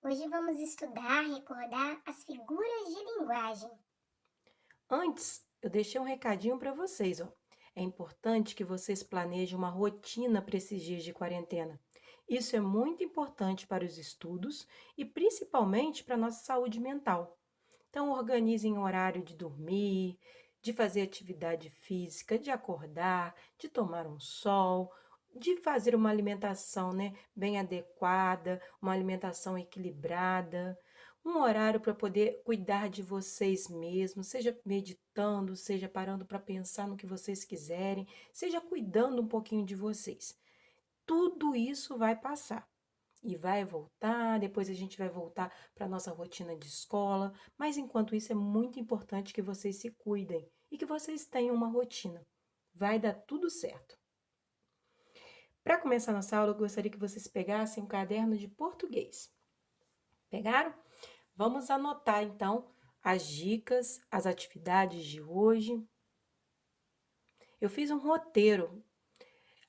Hoje vamos estudar, recordar as figuras de linguagem. Antes, eu deixei um recadinho para vocês, ó. É importante que vocês planejem uma rotina para esses dias de quarentena. Isso é muito importante para os estudos e principalmente para a nossa saúde mental. Então, organizem o horário de dormir, de fazer atividade física, de acordar, de tomar um sol, de fazer uma alimentação, né, bem adequada, uma alimentação equilibrada, um horário para poder cuidar de vocês mesmos, seja meditando, seja parando para pensar no que vocês quiserem, seja cuidando um pouquinho de vocês. Tudo isso vai passar. E vai voltar, depois a gente vai voltar para a nossa rotina de escola, mas enquanto isso é muito importante que vocês se cuidem e que vocês tenham uma rotina. Vai dar tudo certo. Para começar nossa aula, eu gostaria que vocês pegassem um caderno de português. Pegaram? Vamos anotar então as dicas, as atividades de hoje. Eu fiz um roteiro.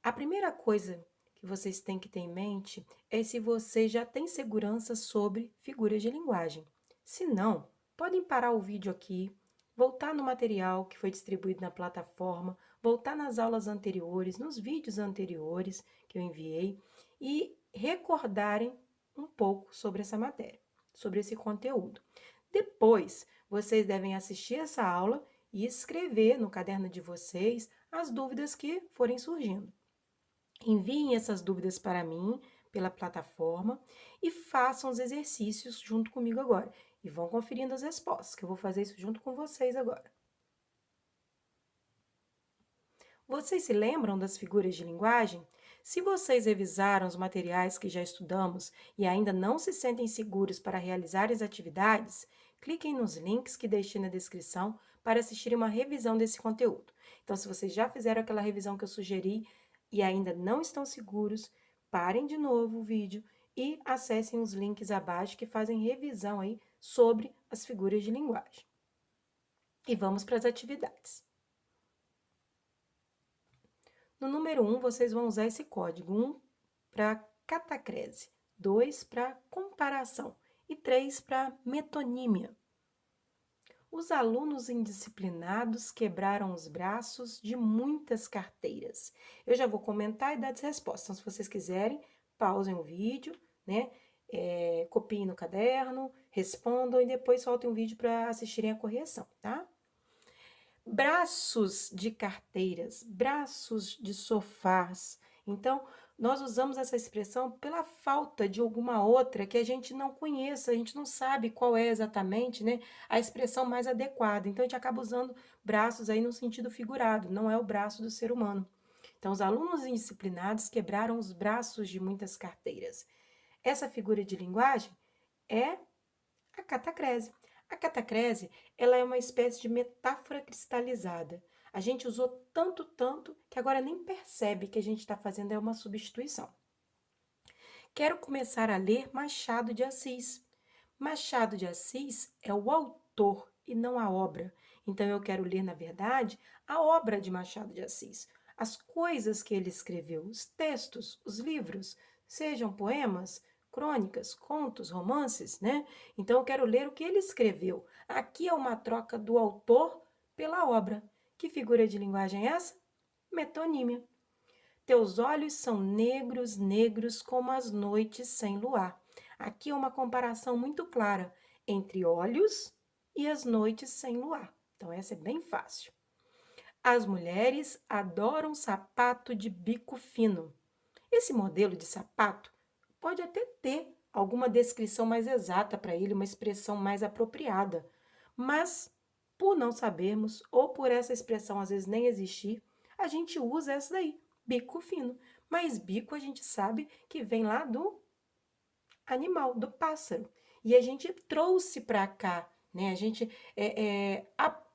A primeira coisa que vocês têm que ter em mente é se vocês já têm segurança sobre figuras de linguagem. Se não, podem parar o vídeo aqui, voltar no material que foi distribuído na plataforma, voltar nas aulas anteriores, nos vídeos anteriores que eu enviei e recordarem um pouco sobre essa matéria, sobre esse conteúdo. Depois, vocês devem assistir essa aula e escrever no caderno de vocês as dúvidas que forem surgindo. Enviem essas dúvidas para mim pela plataforma e façam os exercícios junto comigo agora. E vão conferindo as respostas, que eu vou fazer isso junto com vocês agora. Vocês se lembram das figuras de linguagem? Se vocês revisaram os materiais que já estudamos e ainda não se sentem seguros para realizar as atividades, cliquem nos links que deixei na descrição para assistirem uma revisão desse conteúdo. Então, se vocês já fizeram aquela revisão que eu sugeri e ainda não estão seguros, parem de novo o vídeo e acessem os links abaixo que fazem revisão aí sobre as figuras de linguagem. E vamos para as atividades. No número 1, vocês vão usar esse código: 1 para catacrese, 2 para comparação e 3 para metonímia. Os alunos indisciplinados quebraram os braços de muitas carteiras. Eu já vou comentar e dar as respostas. Então, se vocês quiserem, pausem o vídeo, né? Copiem no caderno, respondam e depois soltem o vídeo para assistirem a correção, tá? Braços de carteiras, braços de sofás. Então, nós usamos essa expressão pela falta de alguma outra que a gente não conheça, a gente não sabe qual é exatamente, né, a expressão mais adequada. Então, a gente acaba usando braços aí no sentido figurado, não é o braço do ser humano. Então, os alunos indisciplinados quebraram os braços de muitas carteiras. Essa figura de linguagem é a catacrese. A catacrese, ela é uma espécie de metáfora cristalizada. A gente usou tanto, que agora nem percebe que a gente está fazendo é uma substituição. Quero começar a ler Machado de Assis. Machado de Assis é o autor e não a obra. Então eu quero ler, na verdade, a obra de Machado de Assis. As coisas que ele escreveu, os textos, os livros, sejam poemas, crônicas, contos, romances, né? Então eu quero ler o que ele escreveu. Aqui é uma troca do autor pela obra. Que figura de linguagem é essa? Metonímia. Teus olhos são negros, negros como as noites sem luar. Aqui é uma comparação muito clara entre olhos e as noites sem luar. Então, essa é bem fácil. As mulheres adoram sapato de bico fino. Esse modelo de sapato pode até ter alguma descrição mais exata para ele, uma expressão mais apropriada, mas por não sabermos, ou por essa expressão às vezes nem existir, a gente usa essa daí, bico fino. Mas bico a gente sabe que vem lá do animal, do pássaro. E a gente trouxe para cá, né? A gente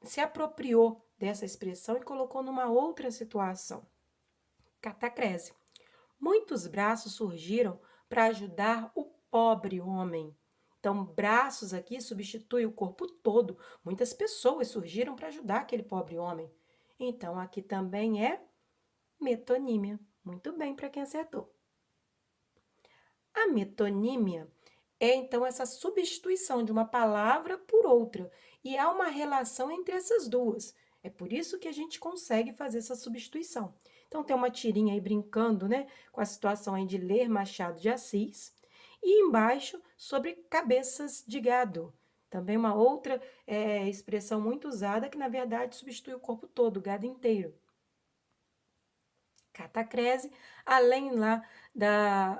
se apropriou dessa expressão e colocou numa outra situação. Catacrese. Muitos braços surgiram para ajudar o pobre homem. Então, braços aqui substitui o corpo todo. Muitas pessoas surgiram para ajudar aquele pobre homem. Então, aqui também é metonímia. Muito bem para quem acertou. A metonímia é então essa substituição de uma palavra por outra, e há uma relação entre essas duas. É por isso que a gente consegue fazer essa substituição. Então tem uma tirinha aí brincando, né, com a situação aí de ler Machado de Assis, e embaixo sobre cabeças de gado. Também uma outra expressão muito usada que na verdade substitui o corpo todo, o gado inteiro. Catacrese, além lá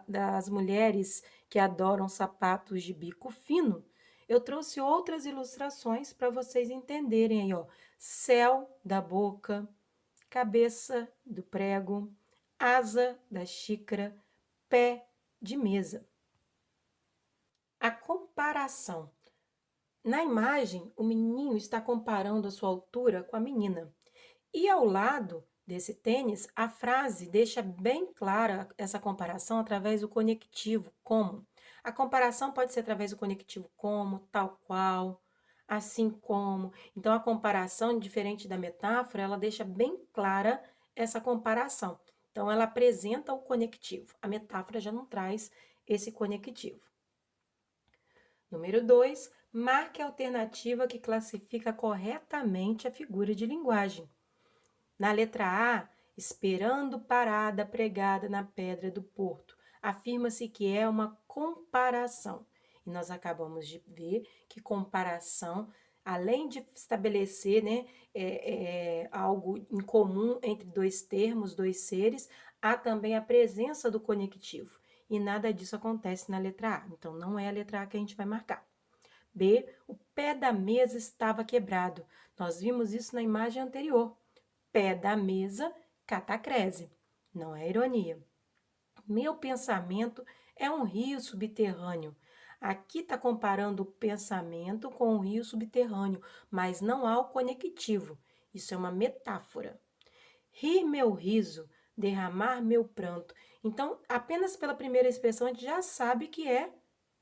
das mulheres que adoram sapatos de bico fino, eu trouxe outras ilustrações para vocês entenderem aí, ó. Céu da boca, cabeça do prego, asa da xícara, pé de mesa. A comparação. Na imagem, o menininho está comparando a sua altura com a menina. E ao lado desse tênis, a frase deixa bem clara essa comparação através do conectivo como. A comparação pode ser através do conectivo como, tal qual, assim como. Então, a comparação, diferente da metáfora, ela deixa bem clara essa comparação. Então, ela apresenta o conectivo. A metáfora já não traz esse conectivo. Número 2, marque a alternativa que classifica corretamente a figura de linguagem. Na letra A, esperando parada pregada na pedra do porto, afirma-se que é uma comparação. E nós acabamos de ver que comparação, além de estabelecer, né, algo em comum entre dois termos, dois seres, há também a presença do conectivo. E nada disso acontece na letra A. Então, não é a letra A que a gente vai marcar. B, o pé da mesa estava quebrado. Nós vimos isso na imagem anterior. Pé da mesa, catacrese. Não é ironia. Meu pensamento é um rio subterrâneo. Aqui está comparando o pensamento com o rio subterrâneo, mas não há o conectivo. Isso é uma metáfora. Rir meu riso, derramar meu pranto. Então, apenas pela primeira expressão, a gente já sabe que é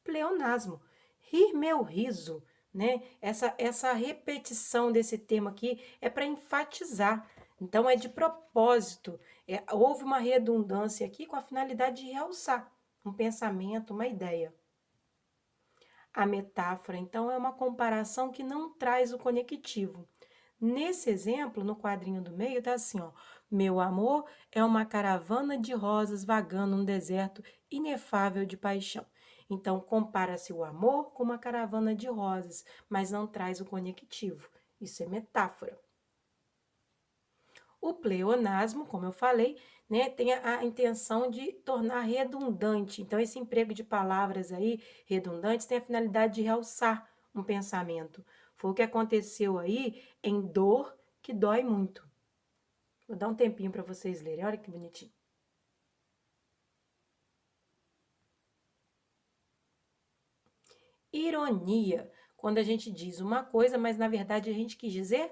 pleonasmo. Rir meu riso, né? Essa repetição desse termo aqui é para enfatizar. Então, é de propósito. Houve uma redundância aqui com a finalidade de realçar um pensamento, uma ideia. A metáfora, então, é uma comparação que não traz o conectivo. Nesse exemplo, no quadrinho do meio, tá assim, ó. Meu amor é uma caravana de rosas vagando num deserto inefável de paixão. Então, compara-se o amor com uma caravana de rosas, mas não traz o conectivo. Isso é metáfora. O pleonasmo, como eu falei, né, tem a intenção de tornar redundante. Então, esse emprego de palavras aí redundantes tem a finalidade de realçar um pensamento. Foi o que aconteceu aí em dor que dói muito. Vou dar um tempinho para vocês lerem. Olha que bonitinho. Ironia, quando a gente diz uma coisa, mas na verdade a gente quis dizer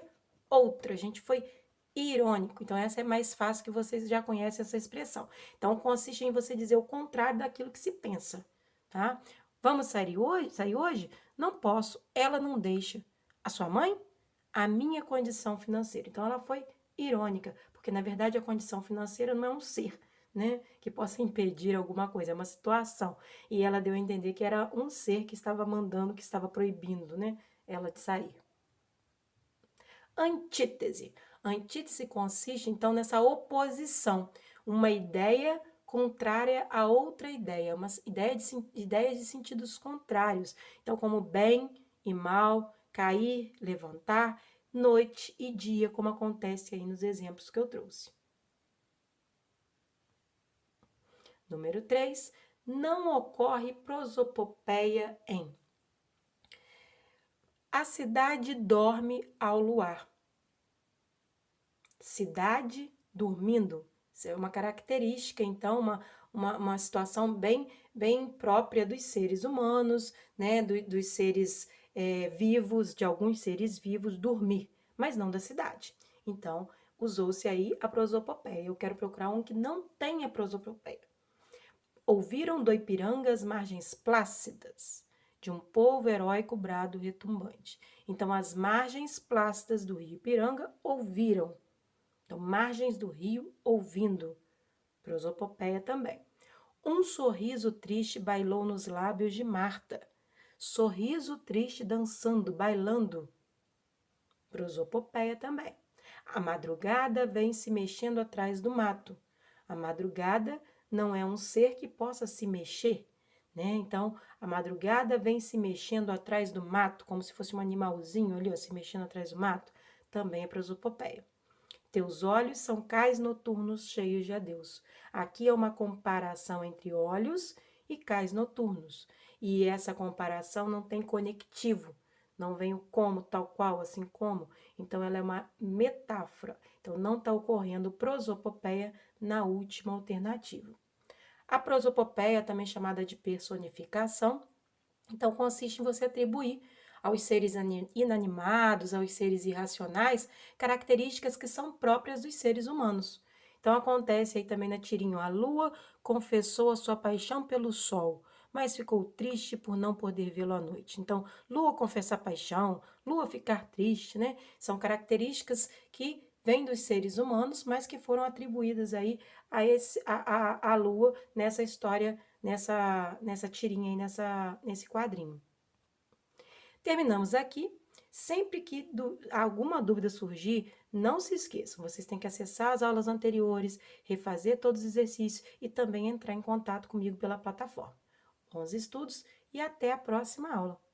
outra. A gente foi irônico. Então, essa é mais fácil, que vocês já conhecem essa expressão. Então, consiste em você dizer o contrário daquilo que se pensa, tá? Vamos sair hoje? Sair hoje? Não posso. Ela não deixa. A sua mãe? A minha condição financeira. Então, ela foi irônica, porque na verdade a condição financeira não é um ser, né, que possa impedir alguma coisa, é uma situação. E ela deu a entender que era um ser que estava mandando, que estava proibindo, né, ela de sair. Antítese. Antítese consiste, então, nessa oposição. Uma ideia contrária a outra ideia. Uma ideias de sentidos contrários. Então, como bem e mal, cair, levantar, noite e dia, como acontece aí nos exemplos que eu trouxe. Número 3. Não ocorre prosopopeia em. A cidade dorme ao luar. Cidade dormindo. Isso é uma característica, então, uma situação bem própria dos seres humanos, né? Dos seres vivos, de alguns seres vivos, dormir, mas não da cidade. Então, usou-se aí a prosopopeia. Eu quero procurar um que não tenha prosopopeia. Ouviram do Ipiranga as margens plácidas de um povo heróico brado retumbante. Então, as margens plácidas do rio Ipiranga ouviram. Então, margens do rio ouvindo. Prosopopeia também. Um sorriso triste bailou nos lábios de Marta. Sorriso triste dançando, bailando. Prosopopeia também. A madrugada vem se mexendo atrás do mato. A madrugada não é um ser que possa se mexer, né? Então, a madrugada vem se mexendo atrás do mato, como se fosse um animalzinho ali, ó, se mexendo atrás do mato. Também é prosopopeia. Teus olhos são cais noturnos cheios de adeus. Aqui é uma comparação entre olhos e cais noturnos. E essa comparação não tem conectivo. Não vem o como, tal qual, assim como. Então, ela é uma metáfora. Então, não está ocorrendo prosopopeia na última alternativa. A prosopopeia, também chamada de personificação, então consiste em você atribuir aos seres inanimados, aos seres irracionais, características que são próprias dos seres humanos. Então acontece aí também na tirinha, a lua confessou a sua paixão pelo sol, mas ficou triste por não poder vê-lo à noite. Então, lua confessar paixão, lua ficar triste, né? São características que vêm dos seres humanos, mas que foram atribuídas aí a lua nessa história, nessa tirinha aí, nesse quadrinho. Terminamos aqui. Sempre que alguma dúvida surgir, não se esqueçam, vocês têm que acessar as aulas anteriores, refazer todos os exercícios e também entrar em contato comigo pela plataforma. Bons estudos e até a próxima aula!